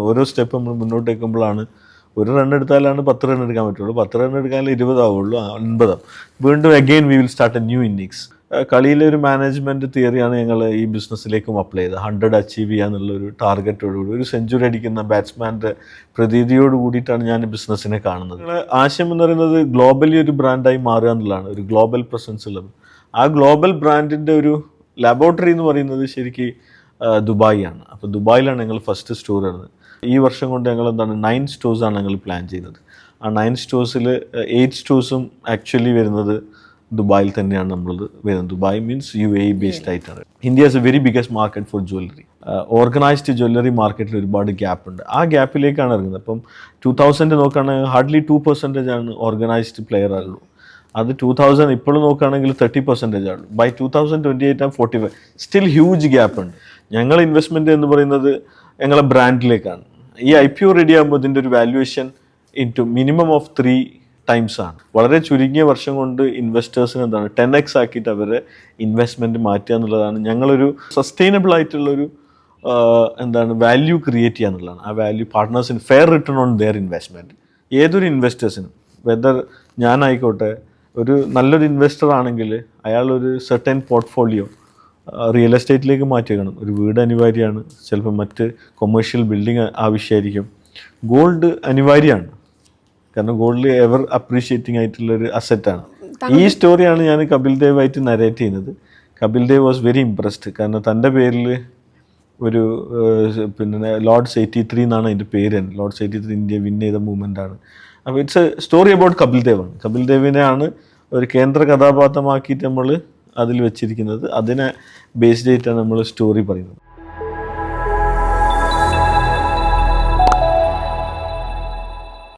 ഓരോ സ്റ്റെപ്പ് നമ്മൾ മുന്നോട്ട് വെക്കുമ്പോഴാണ് ഒരു റൺ എടുത്താലാണ് 10 റൺ എടുക്കാൻ പറ്റുള്ളൂ, 10 റൺ എടുക്കാൻ 20 ആവുള്ളൂ, 50. വീണ്ടും again we will start A new innings. കളിയിലെ ഒരു മാനേജ്മെൻറ്റ് തിയറിയാണ് ഞങ്ങൾ ഈ ബിസിനസ്സിലേക്കും അപ്ലൈ ചെയ്തത്. 100 അച്ചീവ് ചെയ്യുക എന്നുള്ളൊരു ടാർഗറ്റോടുകൂടി ഒരു സെഞ്ചുറി അടിക്കുന്ന ബാറ്റ്സ്മാൻ്റെ പ്രതീതിയോട് കൂടിയിട്ടാണ് ഞാൻ ബിസിനസ്സിനെ കാണുന്നത്. ആശയം എന്ന് പറയുന്നത് ഗ്ലോബലി ഒരു ബ്രാൻഡായി മാറുക എന്നുള്ളതാണ്, ഒരു ഗ്ലോബൽ പ്രസൻസ് ഉള്ളത്. ആ ഗ്ലോബൽ ബ്രാൻഡിൻ്റെ ഒരു ലാബോറട്ടറി എന്ന് പറയുന്നത് ശരിക്കും ദുബായ് ആണ്. അപ്പോൾ ദുബായിലാണ് ഞങ്ങൾ ഫസ്റ്റ് സ്റ്റോർ ഇടുന്നത്. ഈ വർഷം കൊണ്ട് ഞങ്ങൾ 9 സ്റ്റോഴ്സാണ് ഞങ്ങൾ പ്ലാൻ ചെയ്യുന്നത്. ആ 9 സ്റ്റോഴ്സിൽ 8 സ്റ്റോഴ്സും ആക്ച്വലി വരുന്നത് ദുബായിൽ തന്നെയാണ് നമ്മൾ വരുന്നത്. ദുബായ് മീൻസ് UAE ബേസ്ഡ് ആയിട്ടാണ്. India is A very biggest market four jewellery. Organised jewellery മാർക്കറ്റിൽ ഒരുപാട് ഗ്യാപ്പ് ഉണ്ട്. ആ ഗ്യാപ്പിലേക്കാണ് ഇറങ്ങുന്നത്. അപ്പം 2000 നോക്കുകയാണെങ്കിൽ ഹാർഡ്ലി 2% ആണ് ഓർഗനൈസ്ഡ് പ്ലെയർ ആയുള്ളൂ. അത് 2000 ഇപ്പോഴും നോക്കുകയാണെങ്കിൽ 30% ആണ്. ബൈ 2028 45. സ്റ്റിൽ ഹ്യൂജ് ഗ്യാപ്പ് ഉണ്ട്. ഞങ്ങൾ ഇൻവെസ്റ്റ്മെൻറ്റ് എന്ന് പറയുന്നത് ഞങ്ങളെ ബ്രാൻഡിലേക്കാണ്. ഈ IPO റെഡി ആകുമ്പോൾ ഇതിൻ്റെ ഒരു valuation into minimum of 3 times ആണ്. വളരെ ചുരുങ്ങിയ വർഷം കൊണ്ട് ഇൻവെസ്റ്റേഴ്സിന് 10x ആക്കിയിട്ട് അവരെ ഇൻവെസ്റ്റ്മെൻറ്റ് മാറ്റുക എന്നുള്ളതാണ്. ഞങ്ങളൊരു സസ്റ്റൈനബിൾ ആയിട്ടുള്ളൊരു വാല്യൂ ക്രിയേറ്റ് ചെയ്യുക എന്നുള്ളതാണ്. ആ വാല്യൂ പാർട്ട്നേഴ്സിന് fair return on their investment. ഏതൊരു ഇൻവെസ്റ്റേഴ്സിനും, വെദർ ഞാനായിക്കോട്ടെ, ഒരു നല്ലൊരു ഇൻവെസ്റ്റർ ആണെങ്കിൽ അയാളൊരു സെർട്ടൻ പോർട്ട്ഫോളിയോ റിയൽ എസ്റ്റേറ്റിലേക്ക് മാറ്റിയേക്കണം. ഒരു വീട് അനിവാര്യമാണ്, ചിലപ്പോൾ മറ്റ് കൊമേഴ്ഷ്യൽ ബിൽഡിംഗ് ആവശ്യമായിരിക്കും. ഗോൾഡ് അനിവാര്യമാണ്, കാരണം ഗോൾഡ് എവർ അപ്രീഷിയേറ്റിംഗ് ആയിട്ടുള്ളൊരു അസറ്റാണ്. ഈ സ്റ്റോറിയാണ് ഞാൻ കപിൽ ദേവ് ആയിട്ട് നരേറ്റ് ചെയ്യുന്നത്. Kapil Dev was very impressed, കാരണം തൻ്റെ പേരിൽ ഒരു ലോർഡ്സ് 83 എന്നാണ് അതിൻ്റെ പേര്. ലോർഡ്സ് 83 ഇന്ത്യ വിൻ ചെയ്ത മൂവ്മെൻ്റാണ്. അപ്പോൾ it's a story about Kapil ദേവാണ്. കപിൽ ദേവിനെയാണ് ഒരു കേന്ദ്ര കഥാപാത്രമാക്കിയിട്ട് നമ്മൾ അതിൽ വെച്ചിരിക്കുന്നത്. അതിനെ ബേസ്ഡ് ആയിട്ടാണ് നമ്മൾ സ്റ്റോറി പറയുന്നത്.